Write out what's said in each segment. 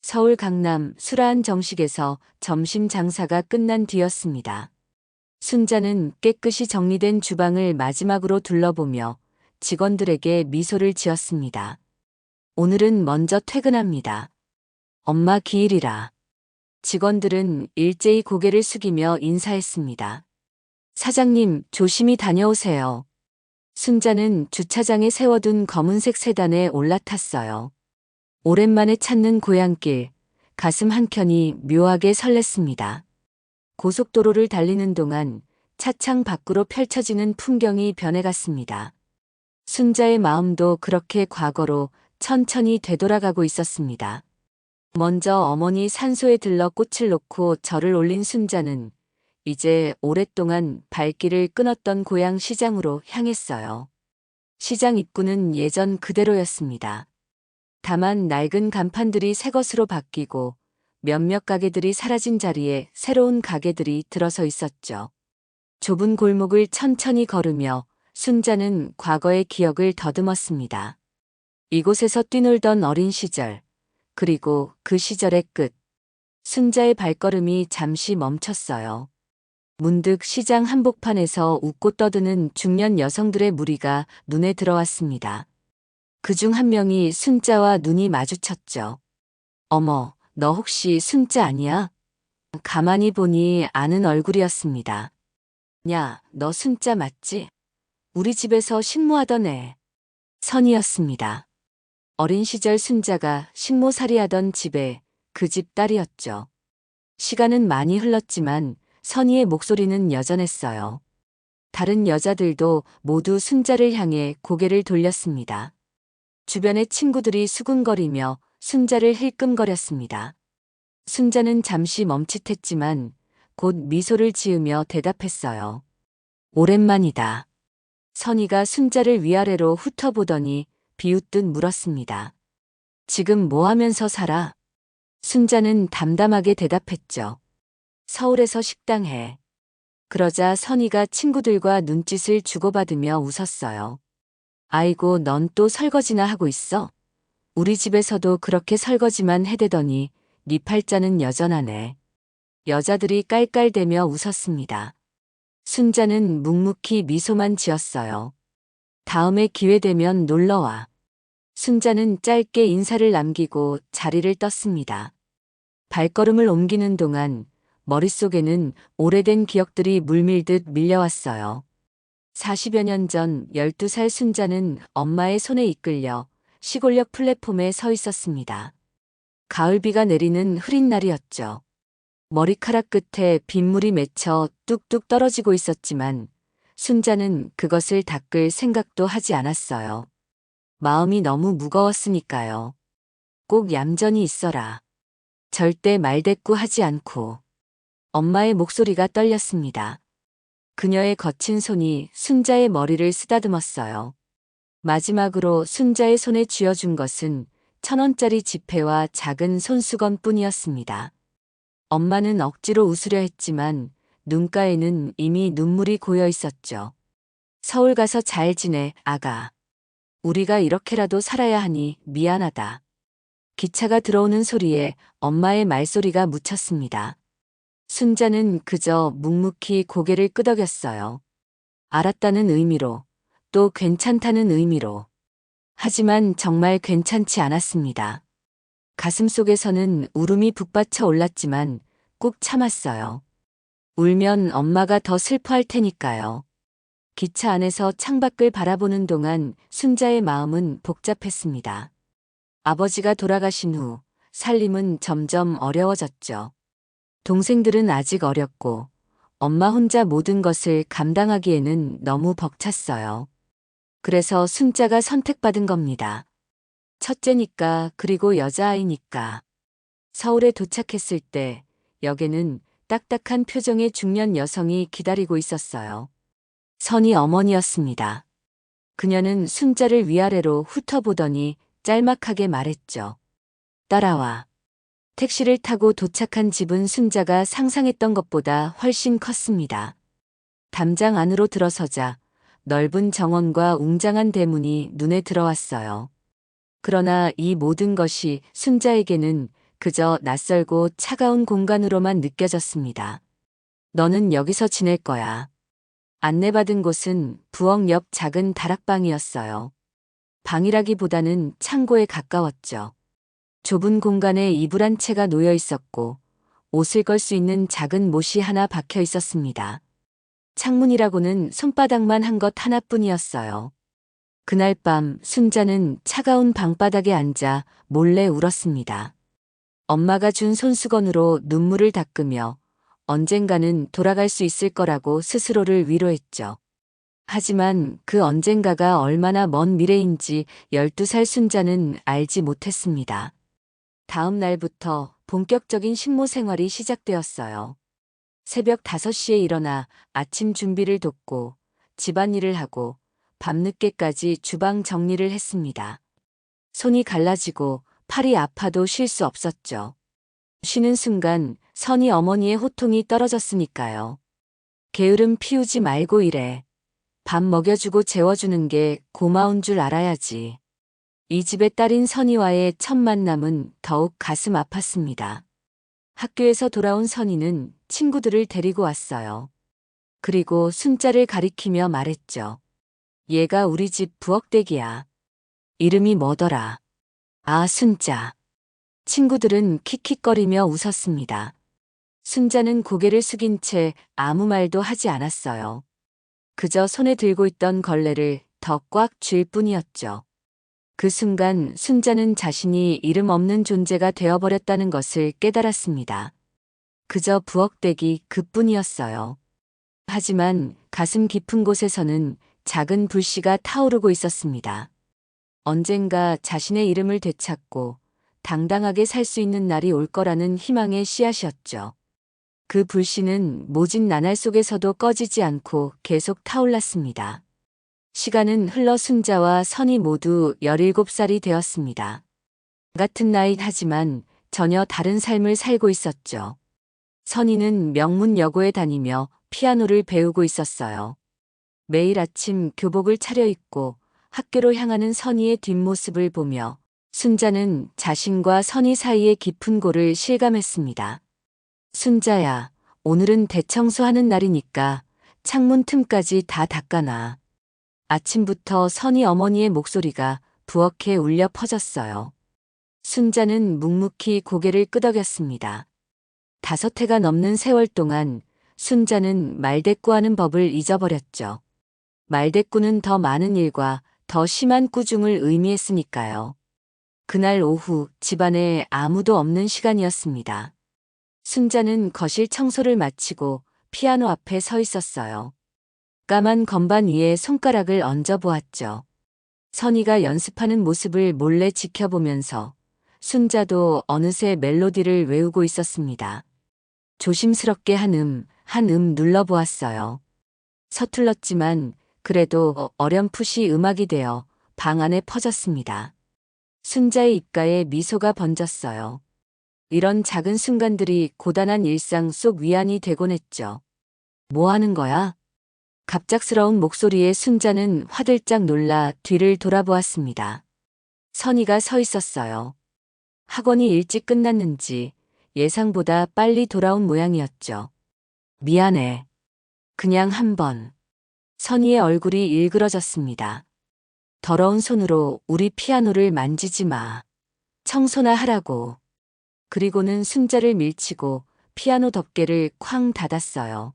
서울 강남 수라한 정식에서 점심 장사가 끝난 뒤였습니다. 순자는 깨끗이 정리된 주방을 마지막으로 둘러보며 직원들에게 미소를 지었습니다. 오늘은 먼저 퇴근합니다. 엄마 기일이라. 직원들은 일제히 고개를 숙이며 인사했습니다. 사장님, 조심히 다녀오세요. 순자는 주차장에 세워둔 검은색 세단에 올라탔어요. 오랜만에 찾는 고향길, 가슴 한켠이 묘하게 설렜습니다. 고속도로를 달리는 동안 차창 밖으로 펼쳐지는 풍경이 변해갔습니다. 순자의 마음도 그렇게 과거로 천천히 되돌아가고 있었습니다. 먼저 어머니 산소에 들러 꽃을 놓고 절을 올린 순자는 이제 오랫동안 발길을 끊었던 고향 시장으로 향했어요. 시장 입구는 예전 그대로였습니다. 다만 낡은 간판들이 새 것으로 바뀌고 몇몇 가게들이 사라진 자리에 새로운 가게들이 들어서 있었죠. 좁은 골목을 천천히 걸으며 순자는 과거의 기억을 더듬었습니다. 이곳에서 뛰놀던 어린 시절, 그리고 그 시절의 끝. 순자의 발걸음이 잠시 멈췄어요. 문득 시장 한복판에서 웃고 떠드는 중년 여성들의 무리가 눈에 들어왔습니다. 그중 한 명이 순자와 눈이 마주쳤죠. 어머, 너 혹시 순자 아니야? 가만히 보니 아는 얼굴이었습니다. 야, 너 순자 맞지? 우리 집에서 식모하던 애. 선이었습니다. 어린 시절 순자가 식모살이하던 집에 그 집 딸이었죠. 시간은 많이 흘렀지만 선희의 목소리는 여전했어요. 다른 여자들도 모두 순자를 향해 고개를 돌렸습니다. 주변의 친구들이 수군거리며 순자를 힐끔거렸습니다. 순자는 잠시 멈칫했지만 곧 미소를 지으며 대답했어요. 오랜만이다. 선희가 순자를 위아래로 훑어보더니 비웃듯 물었습니다. 지금 뭐 하면서 살아? 순자는 담담하게 대답했죠. 서울에서 식당해. 그러자 선희가 친구들과 눈짓을 주고받으며 웃었어요. 아이고, 넌 또 설거지나 하고 있어? 우리 집에서도 그렇게 설거지만 해대더니 네 팔자는 여전하네. 여자들이 깔깔대며 웃었습니다. 순자는 묵묵히 미소만 지었어요. 다음에 기회 되면 놀러와. 순자는 짧게 인사를 남기고 자리를 떴습니다. 발걸음을 옮기는 동안 머릿속에는 오래된 기억들이 물밀듯 밀려왔어요. 40여 년 전 12살 순자는 엄마의 손에 이끌려 시골역 플랫폼에 서 있었습니다. 가을비가 내리는 흐린 날이었죠. 머리카락 끝에 빗물이 맺혀 뚝뚝 떨어지고 있었지만 순자는 그것을 닦을 생각도 하지 않았어요. 마음이 너무 무거웠으니까요. 꼭 얌전히 있어라. 절대 말대꾸하지 않고. 엄마의 목소리가 떨렸습니다. 그녀의 거친 손이 순자의 머리를 쓰다듬었어요. 마지막으로 순자의 손에 쥐어준 것은 1,000원짜리 지폐와 작은 손수건 뿐이었습니다. 엄마는 억지로 웃으려 했지만 눈가에는 이미 눈물이 고여 있었죠. 서울 가서 잘 지내, 아가. 우리가 이렇게라도 살아야 하니 미안하다. 기차가 들어오는 소리에 엄마의 말소리가 묻혔습니다. 순자는 그저 묵묵히 고개를 끄덕였어요. 알았다는 의미로, 또 괜찮다는 의미로. 하지만 정말 괜찮지 않았습니다. 가슴속에서는 울음이 북받쳐 올랐지만 꾹 참았어요. 울면 엄마가 더 슬퍼할 테니까요. 기차 안에서 창밖을 바라보는 동안 순자의 마음은 복잡했습니다. 아버지가 돌아가신 후 살림은 점점 어려워졌죠. 동생들은 아직 어렸고 엄마 혼자 모든 것을 감당하기에는 너무 벅찼어요. 그래서 순자가 선택받은 겁니다. 첫째니까, 그리고 여자아이니까. 서울에 도착했을 때 역에는 딱딱한 표정의 중년 여성이 기다리고 있었어요. 선희 어머니였습니다. 그녀는 순자를 위아래로 훑어보더니 짤막하게 말했죠. 따라와. 택시를 타고 도착한 집은 순자가 상상했던 것보다 훨씬 컸습니다. 담장 안으로 들어서자 넓은 정원과 웅장한 대문이 눈에 들어왔어요. 그러나 이 모든 것이 순자에게는 그저 낯설고 차가운 공간으로만 느껴졌습니다. 너는 여기서 지낼 거야. 안내받은 곳은 부엌 옆 작은 다락방이었어요. 방이라기보다는 창고에 가까웠죠. 좁은 공간에 이불 한 채가 놓여 있었고 옷을 걸 수 있는 작은 못이 하나 박혀 있었습니다. 창문이라고는 손바닥만 한 것 하나뿐이었어요. 그날 밤 순자는 차가운 방바닥에 앉아 몰래 울었습니다. 엄마가 준 손수건으로 눈물을 닦으며 언젠가는 돌아갈 수 있을 거라고 스스로를 위로했죠. 하지만 그 언젠가가 얼마나 먼 미래인지 12살 순자는 알지 못했습니다. 다음 날부터 본격적인 식모 생활이 시작되었어요. 새벽 5시에 일어나 아침 준비를 돕고 집안일을 하고 밤늦게까지 주방 정리를 했습니다. 손이 갈라지고 팔이 아파도 쉴 수 없었죠. 쉬는 순간 선희 어머니의 호통이 떨어졌으니까요. 게으름 피우지 말고 일해. 밥 먹여주고 재워주는 게 고마운 줄 알아야지. 이 집의 딸인 선희와의 첫 만남은 더욱 가슴 아팠습니다. 학교에서 돌아온 선희는 친구들을 데리고 왔어요. 그리고 순자를 가리키며 말했죠. 얘가 우리 집 부엌댁이야. 이름이 뭐더라? 아, 순자. 친구들은 킥킥거리며 웃었습니다. 순자는 고개를 숙인 채 아무 말도 하지 않았어요. 그저 손에 들고 있던 걸레를 더 꽉 쥘 뿐이었죠. 그 순간 순자는 자신이 이름 없는 존재가 되어버렸다는 것을 깨달았습니다. 그저 부엌댁이 그뿐이었어요. 하지만 가슴 깊은 곳에서는 작은 불씨가 타오르고 있었습니다. 언젠가 자신의 이름을 되찾고 당당하게 살 수 있는 날이 올 거라는 희망의 씨앗이었죠. 그 불씨는 모진 나날 속에서도 꺼지지 않고 계속 타올랐습니다. 시간은 흘러 순자와 선희 모두 17살이 되었습니다. 같은 나이 하지만 전혀 다른 삶을 살고 있었죠. 선희는 명문여고에 다니며 피아노를 배우고 있었어요. 매일 아침 교복을 차려입고 학교로 향하는 선희의 뒷모습을 보며 순자는 자신과 선희 사이의 깊은 골을 실감했습니다. 순자야, 오늘은 대청소하는 날이니까 창문 틈까지 다 닦아놔. 아침부터 선희 어머니의 목소리가 부엌에 울려 퍼졌어요. 순자는 묵묵히 고개를 끄덕였습니다. 5해가 넘는 세월 동안 순자는 말대꾸하는 법을 잊어버렸죠. 말대꾸는 더 많은 일과 더 심한 꾸중을 의미했으니까요. 그날 오후 집안에 아무도 없는 시간이었습니다. 순자는 거실 청소를 마치고 피아노 앞에 서 있었어요. 까만 건반 위에 손가락을 얹어 보았죠. 선희가 연습하는 모습을 몰래 지켜보면서 순자도 어느새 멜로디를 외우고 있었습니다. 조심스럽게 한 음 눌러보았어요. 서툴렀지만 그래도 어렴풋이 음악이 되어 방 안에 퍼졌습니다. 순자의 입가에 미소가 번졌어요. 이런 작은 순간들이 고단한 일상 속 위안이 되곤 했죠. 뭐 하는 거야? 갑작스러운 목소리에 순자는 화들짝 놀라 뒤를 돌아보았습니다. 선희가 서 있었어요. 학원이 일찍 끝났는지 예상보다 빨리 돌아온 모양이었죠. 미안해. 그냥 한번. 선희의 얼굴이 일그러졌습니다. 더러운 손으로 우리 피아노를 만지지 마. 청소나 하라고. 그리고는 순자를 밀치고 피아노 덮개를 쾅 닫았어요.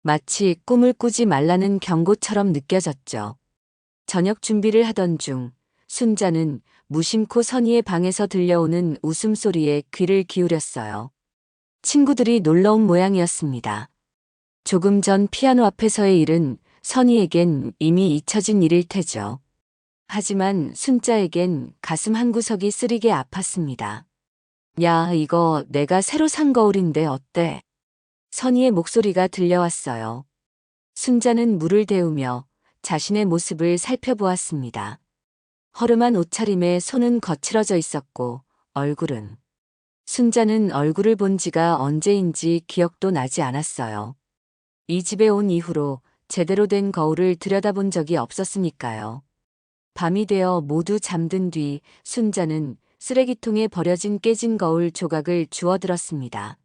마치 꿈을 꾸지 말라는 경고처럼 느껴졌죠. 저녁 준비를 하던 중 순자는 무심코 선희의 방에서 들려오는 웃음소리에 귀를 기울였어요. 친구들이 놀러온 모양이었습니다. 조금 전 피아노 앞에서의 일은 선희에겐 이미 잊혀진 일일 테죠. 하지만 순자에겐 가슴 한구석이 쓰리게 아팠습니다. 야, 이거 내가 새로 산 거울인데 어때? 선희의 목소리가 들려왔어요. 순자는 물을 데우며 자신의 모습을 살펴보았습니다. 허름한 옷차림에 손은 거칠어져 있었고 얼굴은. 순자는 얼굴을 본 지가 언제인지 기억도 나지 않았어요. 이 집에 온 이후로 제대로 된 거울을 들여다본 적이 없었으니까요. 밤이 되어 모두 잠든 뒤 순자는 쓰레기통에 버려진 깨진 거울 조각을 주워들었습니다.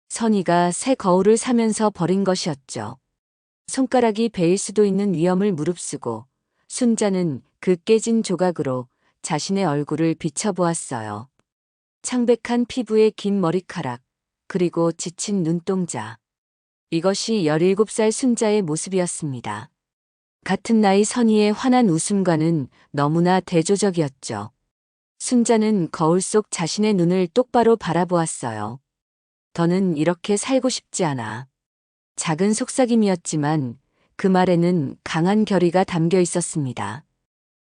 선이가 새 거울을 사면서 버린 것이었죠. 손가락이 베일 수도 있는 위험을 무릅쓰고 순자는 그 깨진 조각으로 자신의 얼굴을 비춰보았어요. 창백한 피부에 긴 머리카락, 그리고 지친 눈동자. 이것이 17살 순자의 모습이었습니다. 같은 나이 선희의 환한 웃음과는 너무나 대조적이었죠. 순자는 거울 속 자신의 눈을 똑바로 바라보았어요. 더는 이렇게 살고 싶지 않아. 작은 속삭임이었지만 그 말에는 강한 결의가 담겨 있었습니다.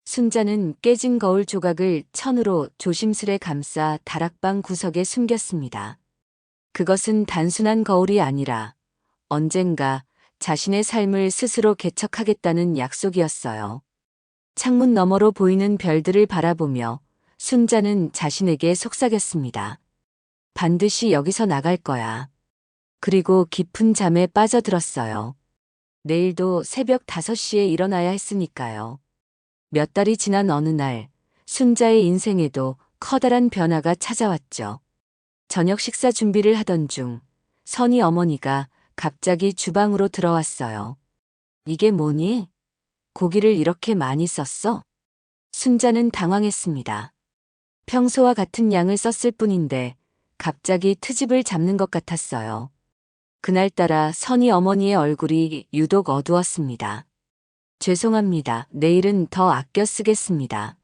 순자는 깨진 거울 조각을 천으로 조심스레 감싸 다락방 구석에 숨겼습니다. 그것은 단순한 거울이 아니라 언젠가 자신의 삶을 스스로 개척하겠다는 약속이었어요. 창문 너머로 보이는 별들을 바라보며 순자는 자신에게 속삭였습니다. 반드시 여기서 나갈 거야. 그리고 깊은 잠에 빠져들었어요. 내일도 새벽 5시에 일어나야 했으니까요. 몇 달이 지난 어느 날, 순자의 인생에도 커다란 변화가 찾아왔죠. 저녁 식사 준비를 하던 중, 선희 어머니가 갑자기 주방으로 들어왔어요. 이게 뭐니? 고기를 이렇게 많이 썼어? 순자는 당황했습니다. 평소와 같은 양을 썼을 뿐인데, 갑자기 트집을 잡는 것 같았어요. 그날따라 선희 어머니의 얼굴이 유독 어두웠습니다. 죄송합니다. 내일은 더 아껴 쓰겠습니다.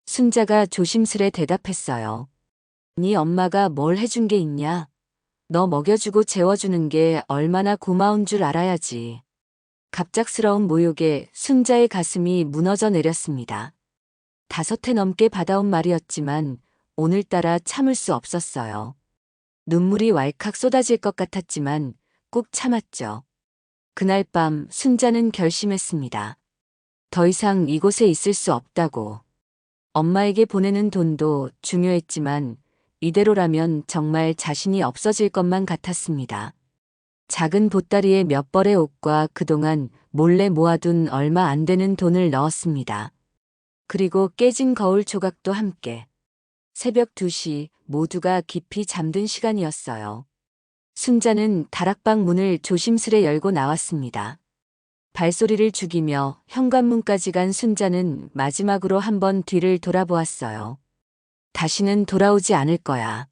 순자가 조심스레 대답했어요. 네 엄마가 뭘 해준 게 있냐? 너 먹여주고 재워주는 게 얼마나 고마운 줄 알아야지. 갑작스러운 모욕에 순자의 가슴이 무너져 내렸습니다. 5회 넘게 받아온 말이었지만 오늘따라 참을 수 없었어요. 눈물이 왈칵 쏟아질 것 같았지만 꾹 참았죠. 그날 밤 순자는 결심했습니다. 더 이상 이곳에 있을 수 없다고. 엄마에게 보내는 돈도 중요했지만 이대로라면 정말 자신이 없어질 것만 같았습니다. 작은 보따리에 몇 벌의 옷과 그동안 몰래 모아둔 얼마 안 되는 돈을 넣었습니다. 그리고 깨진 거울 조각도 함께. 새벽 2시 모두가 깊이 잠든 시간이었어요. 순자는 다락방 문을 조심스레 열고 나왔습니다. 발소리를 죽이며 현관문까지 간 순자는 마지막으로 한번 뒤를 돌아보았어요. 다시는 돌아오지 않을 거야.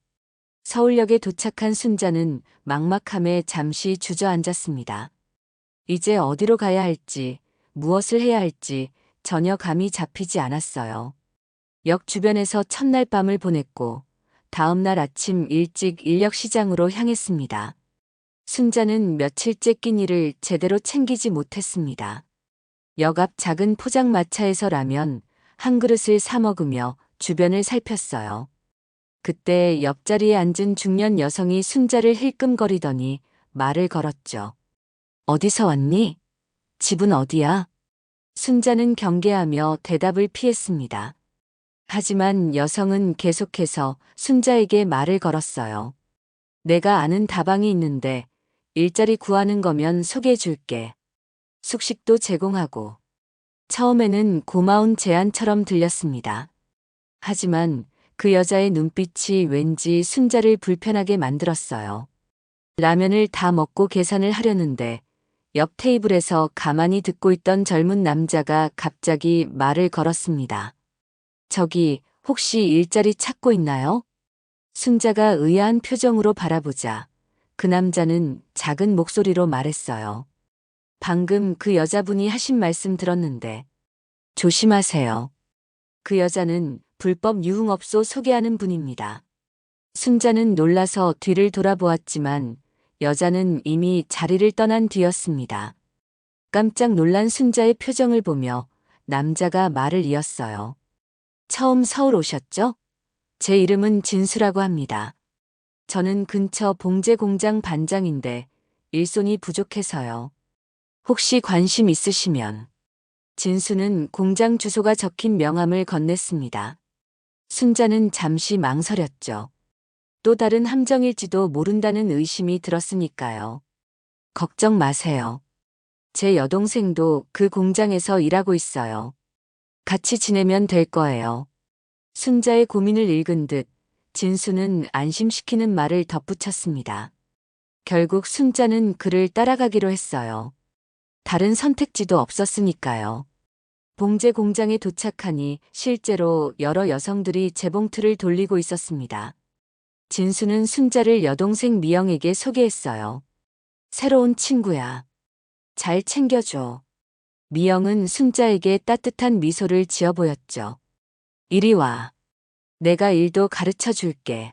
서울역에 도착한 순자는 막막함에 잠시 주저앉았습니다. 이제 어디로 가야 할지, 무엇을 해야 할지 전혀 감이 잡히지 않았어요. 역 주변에서 첫날 밤을 보냈고 다음 날 아침 일찍 인력시장으로 향했습니다. 순자는 며칠째 낀 일을 제대로 챙기지 못했습니다. 역 앞 작은 포장마차에서 라면 한 그릇을 사 먹으며 주변을 살폈어요. 그때 옆자리에 앉은 중년 여성이 순자를 힐끔거리더니 말을 걸었죠. 어디서 왔니? 집은 어디야? 순자는 경계하며 대답을 피했습니다. 하지만 여성은 계속해서 순자에게 말을 걸었어요. 내가 아는 다방이 있는데 일자리 구하는 거면 소개해 줄게. 숙식도 제공하고. 처음에는 고마운 제안처럼 들렸습니다. 하지만 그 여자의 눈빛이 왠지 순자를 불편하게 만들었어요. 라면을 다 먹고 계산을 하려는데 옆 테이블에서 가만히 듣고 있던 젊은 남자가 갑자기 말을 걸었습니다. 저기 혹시 일자리 찾고 있나요? 순자가 의아한 표정으로 바라보자 그 남자는 작은 목소리로 말했어요. 방금 그 여자분이 하신 말씀 들었는데 조심하세요. 그 여자는 불법 유흥업소 소개하는 분입니다. 순자는 놀라서 뒤를 돌아보았지만 여자는 이미 자리를 떠난 뒤였습니다. 깜짝 놀란 순자의 표정을 보며 남자가 말을 이었어요. 처음 서울 오셨죠? 제 이름은 진수라고 합니다. 저는 근처 봉제 공장 반장인데 일손이 부족해서요. 혹시 관심 있으시면. 진수는 공장 주소가 적힌 명함을 건넸습니다. 순자는 잠시 망설였죠. 또 다른 함정일지도 모른다는 의심이 들었으니까요. 걱정 마세요. 제 여동생도 그 공장에서 일하고 있어요. 같이 지내면 될 거예요. 순자의 고민을 읽은 듯 진수는 안심시키는 말을 덧붙였습니다. 결국 순자는 그를 따라가기로 했어요. 다른 선택지도 없었으니까요. 봉제 공장에 도착하니 실제로 여러 여성들이 재봉틀을 돌리고 있었습니다. 진수는 순자를 여동생 미영에게 소개했어요. 새로운 친구야. 잘 챙겨줘. 미영은 순자에게 따뜻한 미소를 지어 보였죠. 이리 와. 내가 일도 가르쳐 줄게.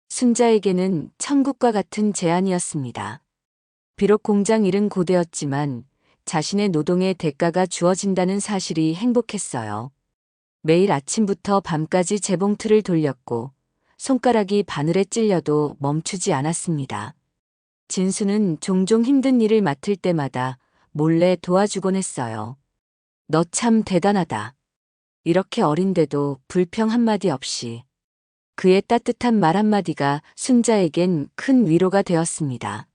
순자에게는 천국과 같은 제안이었습니다. 비록 공장 일은 고되었지만 자신의 노동의 대가가 주어진다는 사실이 행복했어요. 매일 아침부터 밤까지 재봉틀을 돌렸고 손가락이 바늘에 찔려도 멈추지 않았습니다. 진수는 종종 힘든 일을 맡을 때마다 몰래 도와주곤 했어요. 너 참 대단하다. 이렇게 어린데도 불평 한마디 없이. 그의 따뜻한 말 한마디가 순자에겐 큰 위로가 되었습니다.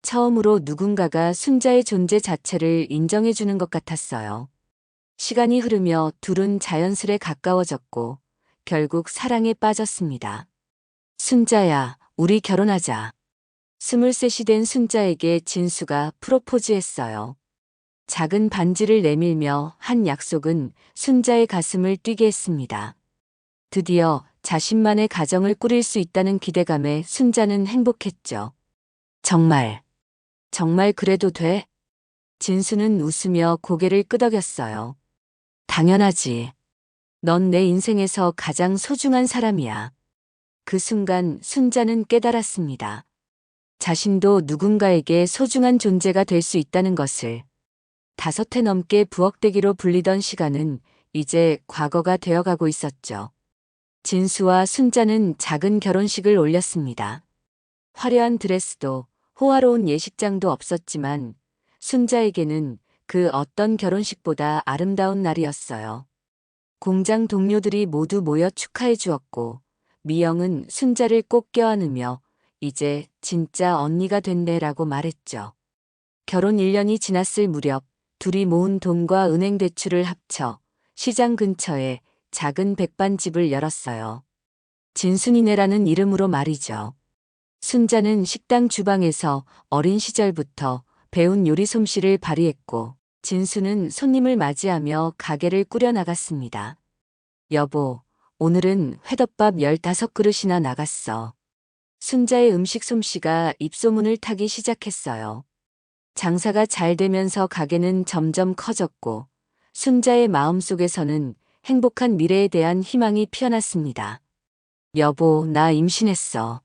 처음으로 누군가가 순자의 존재 자체를 인정해주는 것 같았어요. 시간이 흐르며 둘은 자연스레 가까워졌고 결국 사랑에 빠졌습니다. 순자야, 우리 결혼하자. 23이 된 순자에게 진수가 프로포즈했어요. 작은 반지를 내밀며 한 약속은 순자의 가슴을 뛰게 했습니다. 드디어 자신만의 가정을 꾸릴 수 있다는 기대감에 순자는 행복했죠. 정말 그래도 돼? 진수는 웃으며 고개를 끄덕였어요. 당연하지. 넌 내 인생에서 가장 소중한 사람이야. 그 순간 순자는 깨달았습니다. 자신도 누군가에게 소중한 존재가 될 수 있다는 것을. 5해 넘게 부엌대기로 불리던 시간은 이제 과거가 되어가고 있었죠. 진수와 순자는 작은 결혼식을 올렸습니다. 화려한 드레스도 호화로운 예식장도 없었지만 순자에게는 그 어떤 결혼식보다 아름다운 날이었어요. 공장 동료들이 모두 모여 축하해 주었고 미영은 순자를 꼭 껴안으며 이제 진짜 언니가 된대라고 말했죠. 결혼 1년이 지났을 무렵 둘이 모은 돈과 은행 대출을 합쳐 시장 근처에 작은 백반집을 열었어요. 진순이네라는 이름으로 말이죠. 순자는 식당 주방에서 어린 시절부터 배운 요리 솜씨를 발휘했고 진수는 손님을 맞이하며 가게를 꾸려나갔습니다. 여보, 오늘은 회덮밥 15그릇이나 나갔어. 순자의 음식 솜씨가 입소문을 타기 시작했어요. 장사가 잘 되면서 가게는 점점 커졌고 순자의 마음속에서는 행복한 미래에 대한 희망이 피어났습니다. 여보, 나 임신했어.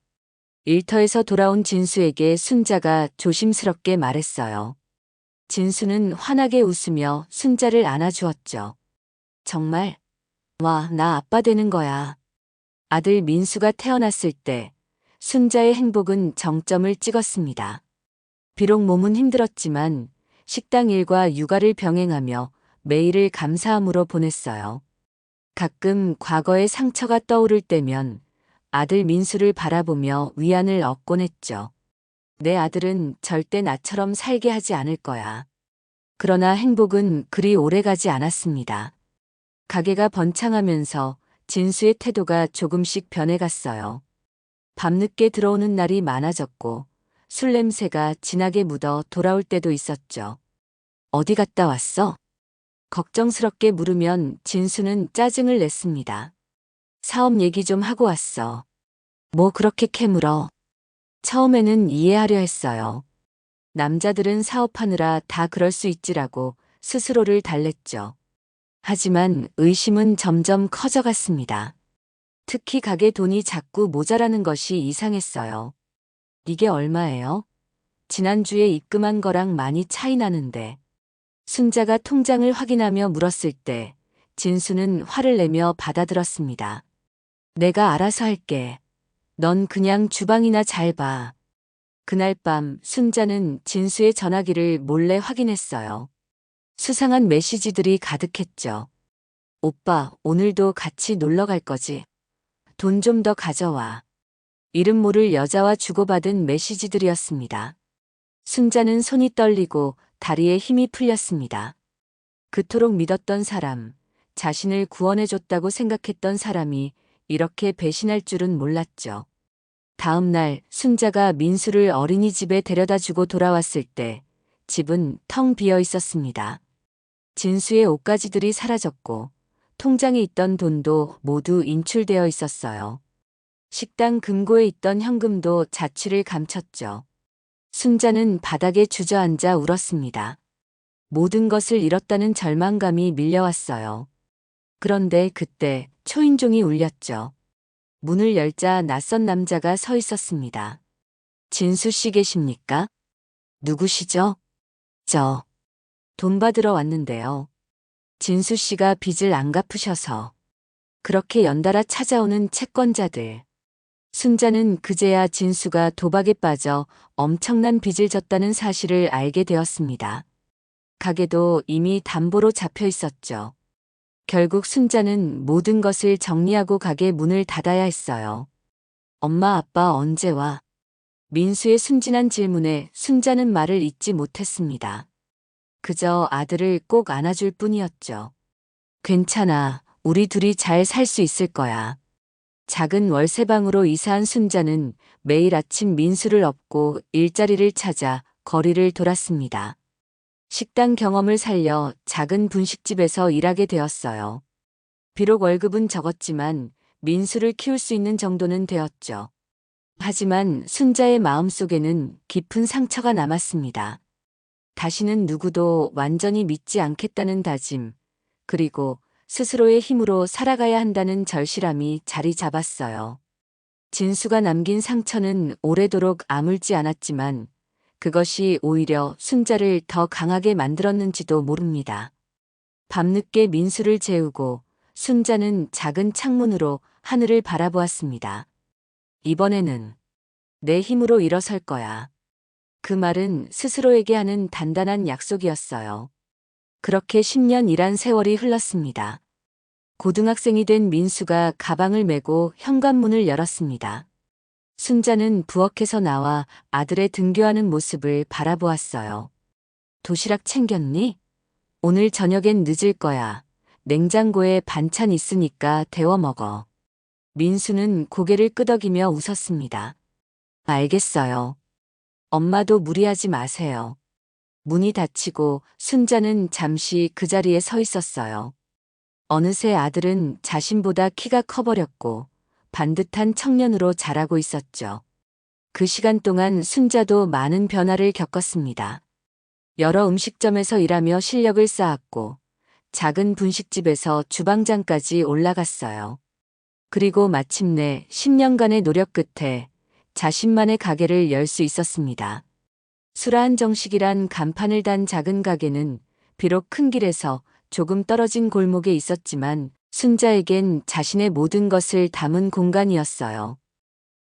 일터에서 돌아온 진수에게 순자가 조심스럽게 말했어요. 진수는 환하게 웃으며 순자를 안아주었죠. 정말? 와, 나 아빠 되는 거야. 아들 민수가 태어났을 때 순자의 행복은 정점을 찍었습니다. 비록 몸은 힘들었지만 식당 일과 육아를 병행하며 매일을 감사함으로 보냈어요. 가끔 과거의 상처가 떠오를 때면 아들 민수를 바라보며 위안을 얻곤 했죠. 내 아들은 절대 나처럼 살게 하지 않을 거야. 그러나 행복은 그리 오래가지 않았습니다. 가게가 번창하면서 진수의 태도가 조금씩 변해갔어요. 밤늦게 들어오는 날이 많아졌고 술 냄새가 진하게 묻어 돌아올 때도 있었죠. 어디 갔다 왔어? 걱정스럽게 물으면 진수는 짜증을 냈습니다. 사업 얘기 좀 하고 왔어. 뭐 그렇게 캐물어. 처음에는 이해하려 했어요. 남자들은 사업하느라 다 그럴 수 있지라고 스스로를 달랬죠. 하지만 의심은 점점 커져갔습니다. 특히 가게 돈이 자꾸 모자라는 것이 이상했어요. 이게 얼마예요? 지난주에 입금한 거랑 많이 차이 나는데. 순자가 통장을 확인하며 물었을 때 진수는 화를 내며 받아들었습니다. 내가 알아서 할게. 넌 그냥 주방이나 잘 봐. 그날 밤 순자는 진수의 전화기를 몰래 확인했어요. 수상한 메시지들이 가득했죠. 오빠, 오늘도 같이 놀러 갈 거지? 돈 좀 더 가져와. 이름 모를 여자와 주고받은 메시지들이었습니다. 순자는 손이 떨리고 다리에 힘이 풀렸습니다. 그토록 믿었던 사람, 자신을 구원해줬다고 생각했던 사람이 이렇게 배신할 줄은 몰랐죠. 다음 날 순자가 민수를 어린이집에 데려다 주고 돌아왔을 때 집은 텅 비어 있었습니다. 진수의 옷가지들이 사라졌고 통장에 있던 돈도 모두 인출되어 있었어요. 식당 금고에 있던 현금도 자취를 감췄죠. 순자는 바닥에 주저앉아 울었습니다. 모든 것을 잃었다는 절망감이 밀려왔어요. 그런데 그때 초인종이 울렸죠. 문을 열자 낯선 남자가 서 있었습니다. 진수 씨 계십니까? 누구시죠? 저 돈 받으러 왔는데요. 진수 씨가 빚을 안 갚으셔서 그렇게 연달아 찾아오는 채권자들. 순자는 그제야 진수가 도박에 빠져 엄청난 빚을 졌다는 사실을 알게 되었습니다. 가게도 이미 담보로 잡혀 있었죠. 결국 순자는 모든 것을 정리하고 가게 문을 닫아야 했어요. 엄마 아빠 언제 와? 민수의 순진한 질문에 순자는 말을 잇지 못했습니다. 그저 아들을 꼭 안아줄 뿐이었죠. 괜찮아. 우리 둘이 잘 살 수 있을 거야. 작은 월세방으로 이사한 순자는 매일 아침 민수를 업고 일자리를 찾아 거리를 돌았습니다. 식당 경험을 살려 작은 분식집에서 일하게 되었어요. 비록 월급은 적었지만 민수를 키울 수 있는 정도는 되었죠. 하지만 순자의 마음속에는 깊은 상처가 남았습니다. 다시는 누구도 완전히 믿지 않겠다는 다짐, 그리고 스스로의 힘으로 살아가야 한다는 절실함이 자리 잡았어요. 진수가 남긴 상처는 오래도록 아물지 않았지만 그것이 오히려 순자를 더 강하게 만들었는지도 모릅니다. 밤늦게 민수를 재우고 순자는 작은 창문으로 하늘을 바라보았습니다. 이번에는 내 힘으로 일어설 거야. 그 말은 스스로에게 하는 단단한 약속이었어요. 그렇게 10년 일한 세월이 흘렀습니다. 고등학생이 된 민수가 가방을 메고 현관문을 열었습니다. 순자는 부엌에서 나와 아들의 등교하는 모습을 바라보았어요. 도시락 챙겼니? 오늘 저녁엔 늦을 거야. 냉장고에 반찬 있으니까 데워 먹어. 민수는 고개를 끄덕이며 웃었습니다. 알겠어요. 엄마도 무리하지 마세요. 문이 닫히고 순자는 잠시 그 자리에 서 있었어요. 어느새 아들은 자신보다 키가 커버렸고 반듯한 청년으로 자라고 있었죠. 그 시간 동안 순자도 많은 변화를 겪었습니다. 여러 음식점에서 일하며 실력을 쌓았고 작은 분식집에서 주방장까지 올라갔어요. 그리고 마침내 10년간의 노력 끝에 자신만의 가게를 열 수 있었습니다. 수라한 정식이란 간판을 단 작은 가게는 비록 큰 길에서 조금 떨어진 골목에 있었지만 순자에겐 자신의 모든 것을 담은 공간이었어요.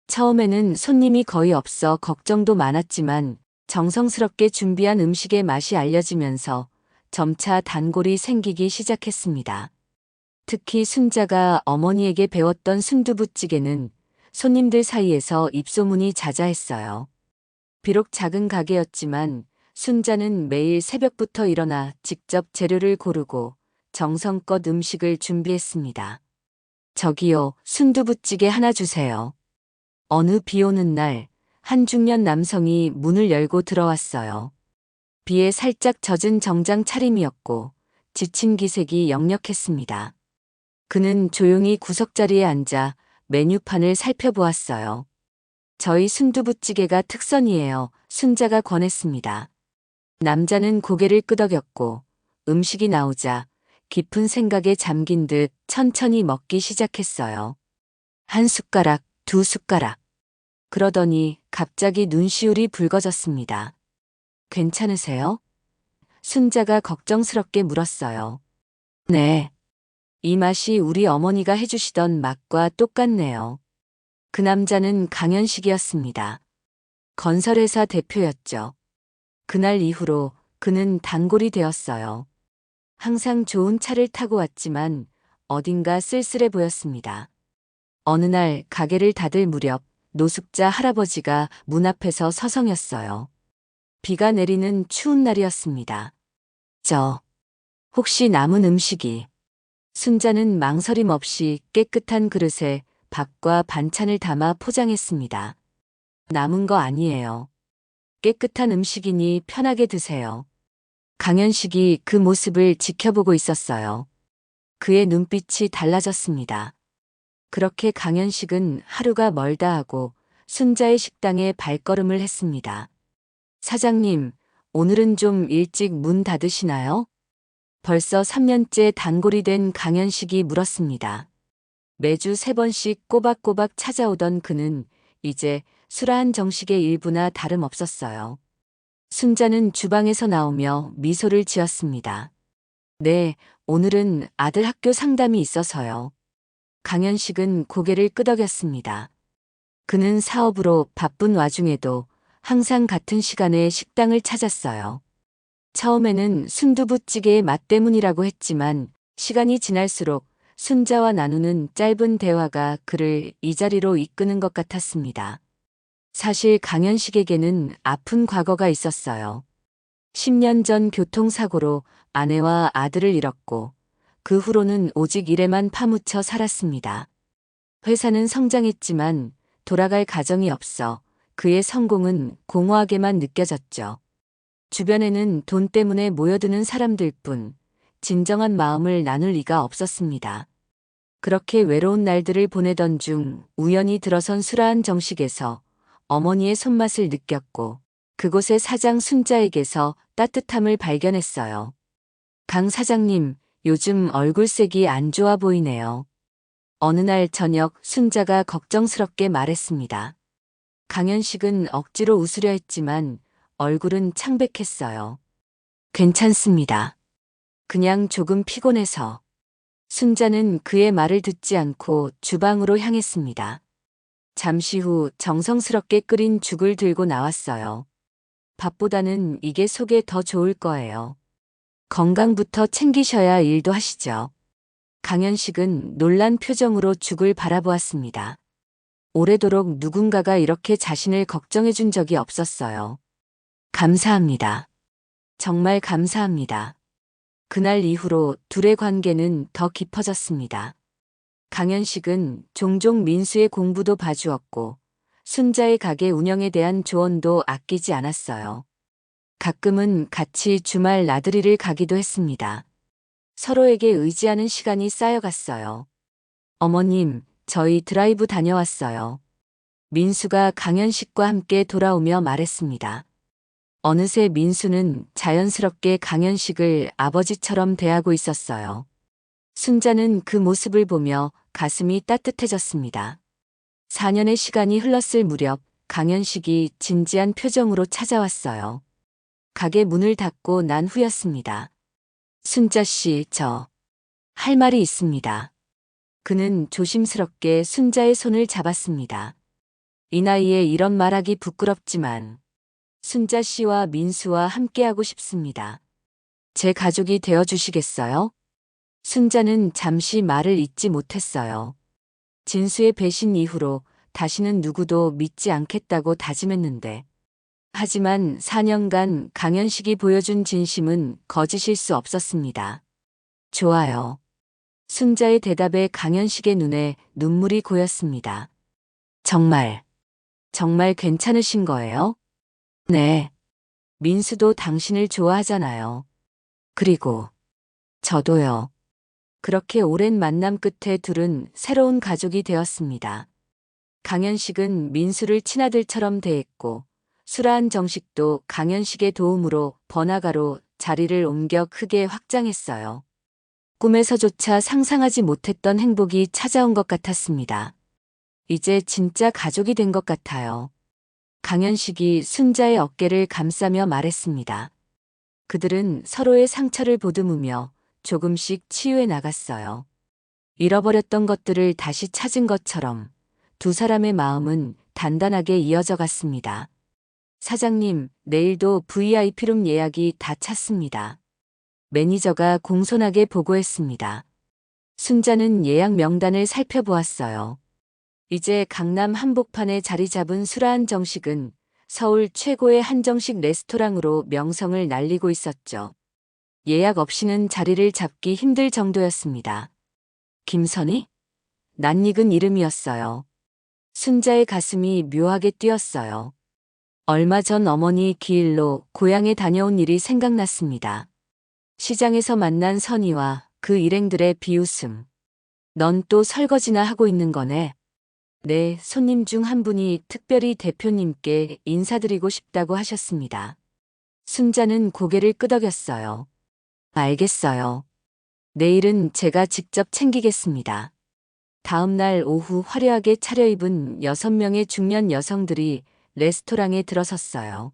처음에는 손님이 거의 없어 걱정도 많았지만 정성스럽게 준비한 음식의 맛이 알려지면서 점차 단골이 생기기 시작했습니다. 특히 순자가 어머니에게 배웠던 순두부찌개는 손님들 사이에서 입소문이 자자했어요. 비록 작은 가게였지만 순자는 매일 새벽부터 일어나 직접 재료를 고르고 정성껏 음식을 준비했습니다. 저기요, 순두부찌개 하나 주세요. 어느 비 오는 날, 한 중년 남성이 문을 열고 들어왔어요. 비에 살짝 젖은 정장 차림이었고 지친 기색이 역력했습니다. 그는 조용히 구석자리에 앉아 메뉴판을 살펴보았어요. 저희 순두부찌개가 특선이에요. 순자가 권했습니다. 남자는 고개를 끄덕였고 음식이 나오자 깊은 생각에 잠긴 듯 천천히 먹기 시작했어요. 한 숟가락, 두 숟가락. 그러더니 갑자기 눈시울이 붉어졌습니다. 괜찮으세요? 순자가 걱정스럽게 물었어요. 네. 이 맛이 우리 어머니가 해주시던 맛과 똑같네요. 그 남자는 강현식이었습니다. 건설회사 대표였죠. 그날 이후로 그는 단골이 되었어요. 항상 좋은 차를 타고 왔지만 어딘가 쓸쓸해 보였습니다. 어느 날 가게를 닫을 무렵 노숙자 할아버지가 문 앞에서 서성였어요. 비가 내리는 추운 날이었습니다. 혹시 남은 음식이 순자는 망설임 없이 깨끗한 그릇에 밥과 반찬을 담아 포장했습니다. 남은 거 아니에요. 깨끗한 음식이니 편하게 드세요. 강현식이 그 모습을 지켜보고 있었어요. 그의 눈빛이 달라졌습니다. 그렇게 강현식은 하루가 멀다 하고 순자의 식당에 발걸음을 했습니다. 사장님, 오늘은 좀 일찍 문 닫으시나요? 벌써 3년째 단골이 된 강현식이 물었습니다. 매주 3번씩 꼬박꼬박 찾아오던 그는 이제 술한 정식의 일부나 다름없었어요. 순자는 주방에서 나오며 미소를 지었습니다. 네, 오늘은 아들 학교 상담이 있어서요. 강현식은 고개를 끄덕였습니다. 그는 사업으로 바쁜 와중에도 항상 같은 시간에 식당을 찾았어요. 처음에는 순두부찌개의 맛 때문이라고 했지만 시간이 지날수록 순자와 나누는 짧은 대화가 그를 이 자리로 이끄는 것 같았습니다. 사실 강현식에게는 아픈 과거가 있었어요. 10년 전 교통사고로 아내와 아들을 잃었고 그 후로는 오직 일에만 파묻혀 살았습니다. 회사는 성장했지만 돌아갈 가정이 없어 그의 성공은 공허하게만 느껴졌죠. 주변에는 돈 때문에 모여드는 사람들 뿐 진정한 마음을 나눌 리가 없었습니다. 그렇게 외로운 날들을 보내던 중 우연히 들어선 술한 정식에서 어머니의 손맛을 느꼈고 그곳의 사장 순자에게서 따뜻함을 발견했어요. 강 사장님, 요즘 얼굴색이 안 좋아 보이네요. 어느 날 저녁 순자가 걱정스럽게 말했습니다. 강현식은 억지로 웃으려 했지만 얼굴은 창백했어요. 괜찮습니다. 그냥 조금 피곤해서. 순자는 그의 말을 듣지 않고 주방으로 향했습니다. 잠시 후 정성스럽게 끓인 죽을 들고 나왔어요. 밥보다는 이게 속에 더 좋을 거예요. 건강부터 챙기셔야 일도 하시죠. 강현식은 놀란 표정으로 죽을 바라보았습니다. 오래도록 누군가가 이렇게 자신을 걱정해 준 적이 없었어요. 감사합니다. 정말 감사합니다. 그날 이후로 둘의 관계는 더 깊어졌습니다. 강현식은 종종 민수의 공부도 봐주었고 순자의 가게 운영에 대한 조언도 아끼지 않았어요. 가끔은 같이 주말 나들이를 가기도 했습니다. 서로에게 의지하는 시간이 쌓여갔어요. 어머님, 저희 드라이브 다녀왔어요. 민수가 강현식과 함께 돌아오며 말했습니다. 어느새 민수는 자연스럽게 강현식을 아버지처럼 대하고 있었어요. 순자는 그 모습을 보며 가슴이 따뜻해졌습니다. 4년의 시간이 흘렀을 무렵 강현식이 진지한 표정으로 찾아왔어요. 가게 문을 닫고 난 후였습니다. 순자 씨, 할 말이 있습니다. 그는 조심스럽게 순자의 손을 잡았습니다. 이 나이에 이런 말하기 부끄럽지만 순자 씨와 민수와 함께하고 싶습니다. 제 가족이 되어주시겠어요? 순자는 잠시 말을 잇지 못했어요. 진수의 배신 이후로 다시는 누구도 믿지 않겠다고 다짐했는데 하지만 4년간 강현식이 보여준 진심은 거짓일 수 없었습니다. 좋아요. 순자의 대답에 강현식의 눈에 눈물이 고였습니다. 정말 괜찮으신 거예요? 네. 민수도 당신을 좋아하잖아요. 그리고 저도요. 그렇게 오랜 만남 끝에 둘은 새로운 가족이 되었습니다. 강현식은 민수를 친아들처럼 대했고 술한 정식도 강현식의 도움으로 번화가로 자리를 옮겨 크게 확장했어요. 꿈에서조차 상상하지 못했던 행복이 찾아온 것 같았습니다. 이제 진짜 가족이 된 것 같아요. 강현식이 순자의 어깨를 감싸며 말했습니다. 그들은 서로의 상처를 보듬으며 조금씩 치유해 나갔어요. 잃어버렸던 것들을 다시 찾은 것처럼 두 사람의 마음은 단단하게 이어져 갔습니다. 사장님, 내일도 VIP룸 예약이 다 찼습니다. 매니저가 공손하게 보고했습니다. 순자는 예약 명단을 살펴보았어요. 이제 강남 한복판에 자리 잡은 술한 정식은 서울 최고의 한정식 레스토랑으로 명성을 날리고 있었죠. 예약 없이는 자리를 잡기 힘들 정도였습니다. 김선희? 낯익은 이름이었어요. 순자의 가슴이 묘하게 뛰었어요. 얼마 전 어머니 기일로 고향에 다녀온 일이 생각났습니다. 시장에서 만난 선희와 그 일행들의 비웃음. 넌 또 설거지나 하고 있는 거네. 네, 손님 중 한 분이 특별히 대표님께 인사드리고 싶다고 하셨습니다. 순자는 고개를 끄덕였어요. 알겠어요. 내일은 제가 직접 챙기겠습니다. 다음 날 오후 화려하게 차려입은 6명의 중년 여성들이 레스토랑에 들어섰어요.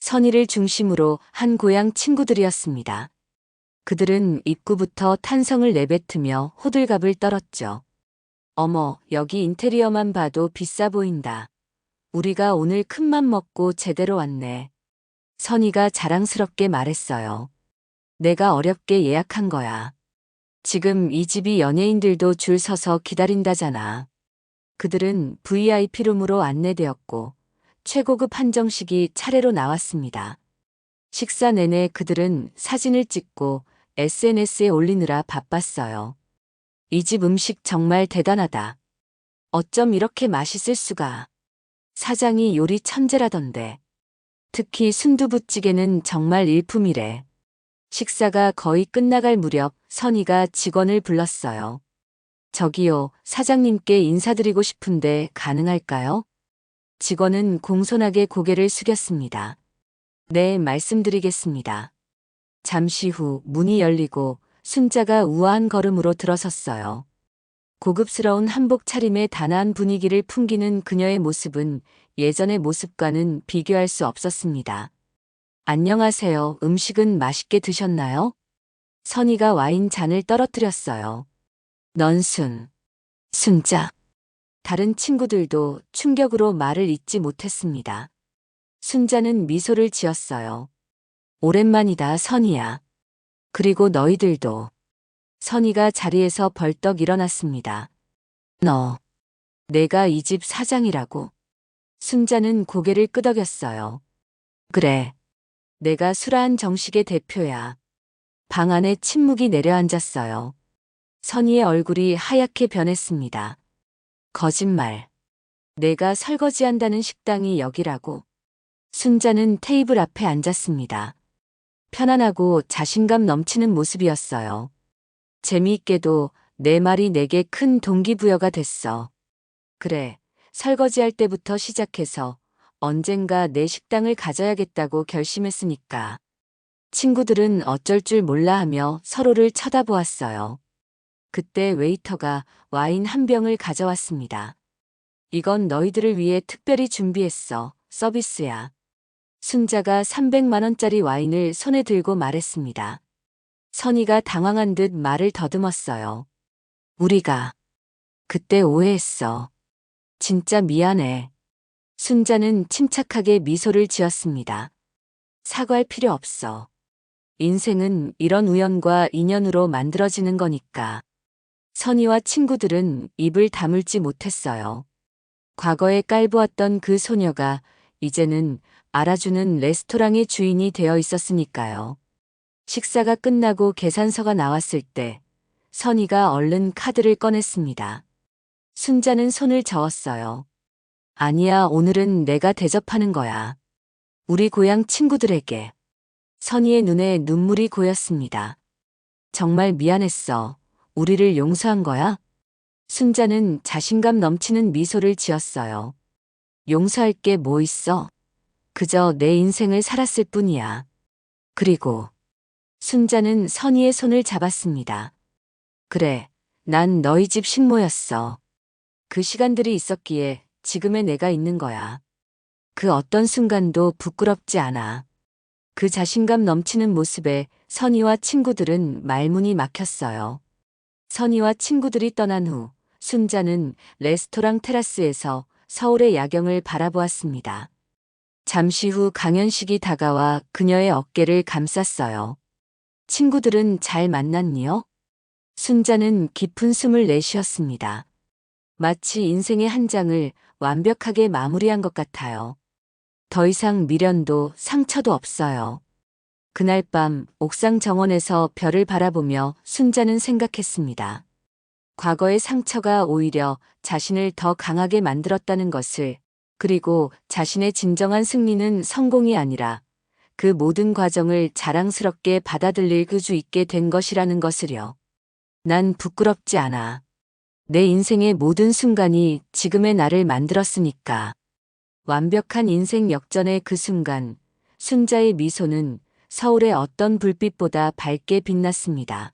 선희를 중심으로 한 고향 친구들이었습니다. 그들은 입구부터 탄성을 내뱉으며 호들갑을 떨었죠. 어머, 여기 인테리어만 봐도 비싸 보인다. 우리가 오늘 큰맘 먹고 제대로 왔네. 선희가 자랑스럽게 말했어요. 내가 어렵게 예약한 거야. 지금 이 집이 연예인들도 줄 서서 기다린다잖아. 그들은 VIP룸으로 안내되었고 최고급 한정식이 차례로 나왔습니다. 식사 내내 그들은 사진을 찍고 SNS에 올리느라 바빴어요. 이 집 음식 정말 대단하다. 어쩜 이렇게 맛있을 수가. 사장이 요리 천재라던데. 특히 순두부찌개는 정말 일품이래. 식사가 거의 끝나갈 무렵 선희가 직원을 불렀어요. 저기요, 사장님께 인사드리고 싶은데 가능할까요? 직원은 공손하게 고개를 숙였습니다. 네, 말씀드리겠습니다. 잠시 후 문이 열리고 순자가 우아한 걸음으로 들어섰어요. 고급스러운 한복 차림의 단아한 분위기를 풍기는 그녀의 모습은 예전의 모습과는 비교할 수 없었습니다. 안녕하세요. 음식은 맛있게 드셨나요? 선희가 와인 잔을 떨어뜨렸어요. 넌 순자. 다른 친구들도 충격으로 말을 잇지 못했습니다. 순자는 미소를 지었어요. 오랜만이다, 선희야. 그리고 너희들도. 선희가 자리에서 벌떡 일어났습니다. 너, 내가 이 집 사장이라고. 순자는 고개를 끄덕였어요. 그래. 내가 수라한 정식의 대표야. 방 안에 침묵이 내려앉았어요. 선희의 얼굴이 하얗게 변했습니다. 거짓말. 내가 설거지한다는 식당이 여기라고. 순자는 테이블 앞에 앉았습니다. 편안하고 자신감 넘치는 모습이었어요. 재미있게도 내 말이 내게 큰 동기부여가 됐어. 그래, 설거지할 때부터 시작해서 언젠가 내 식당을 가져야겠다고 결심했으니까. 친구들은 어쩔 줄 몰라 하며 서로를 쳐다보았어요. 그때 웨이터가 와인 한 병을 가져왔습니다. 이건 너희들을 위해 특별히 준비했어. 서비스야. 순자가 300만 원짜리 와인을 손에 들고 말했습니다. 선희가 당황한 듯 말을 더듬었어요. 우리가 그때 오해했어. 진짜 미안해. 순자는 침착하게 미소를 지었습니다. 사과할 필요 없어. 인생은 이런 우연과 인연으로 만들어지는 거니까. 선희와 친구들은 입을 다물지 못했어요. 과거에 깔보았던 그 소녀가 이제는 알아주는 레스토랑의 주인이 되어 있었으니까요. 식사가 끝나고 계산서가 나왔을 때 선희가 얼른 카드를 꺼냈습니다. 순자는 손을 저었어요. 아니야, 오늘은 내가 대접하는 거야. 우리 고향 친구들에게. 선희의 눈에 눈물이 고였습니다. 정말 미안했어. 우리를 용서한 거야? 순자는 자신감 넘치는 미소를 지었어요. 용서할 게 뭐 있어? 그저 내 인생을 살았을 뿐이야. 그리고 순자는 선희의 손을 잡았습니다. 그래, 난 너희 집 식모였어. 그 시간들이 있었기에 지금의 내가 있는 거야. 그 어떤 순간도 부끄럽지 않아. 그 자신감 넘치는 모습에 선희와 친구들은 말문이 막혔어요. 선희와 친구들이 떠난 후 순자는 레스토랑 테라스에서 서울의 야경을 바라보았습니다. 잠시 후 강연식이 다가와 그녀의 어깨를 감쌌어요. 친구들은 잘 만났니요? 순자는 깊은 숨을 내쉬었습니다. 마치 인생의 한 장을 완벽하게 마무리한 것 같아요. 더 이상 미련도 상처도 없어요. 그날 밤 옥상 정원에서 별을 바라보며 순자는 생각했습니다. 과거의 상처가 오히려 자신을 더 강하게 만들었다는 것을, 그리고 자신의 진정한 승리는 성공이 아니라 그 모든 과정을 자랑스럽게 받아들일 수 있게 된 것이라는 것을요. 난 부끄럽지 않아. 내 인생의 모든 순간이 지금의 나를 만들었으니까. 완벽한 인생 역전의 그 순간, 순자의 미소는 서울의 어떤 불빛보다 밝게 빛났습니다.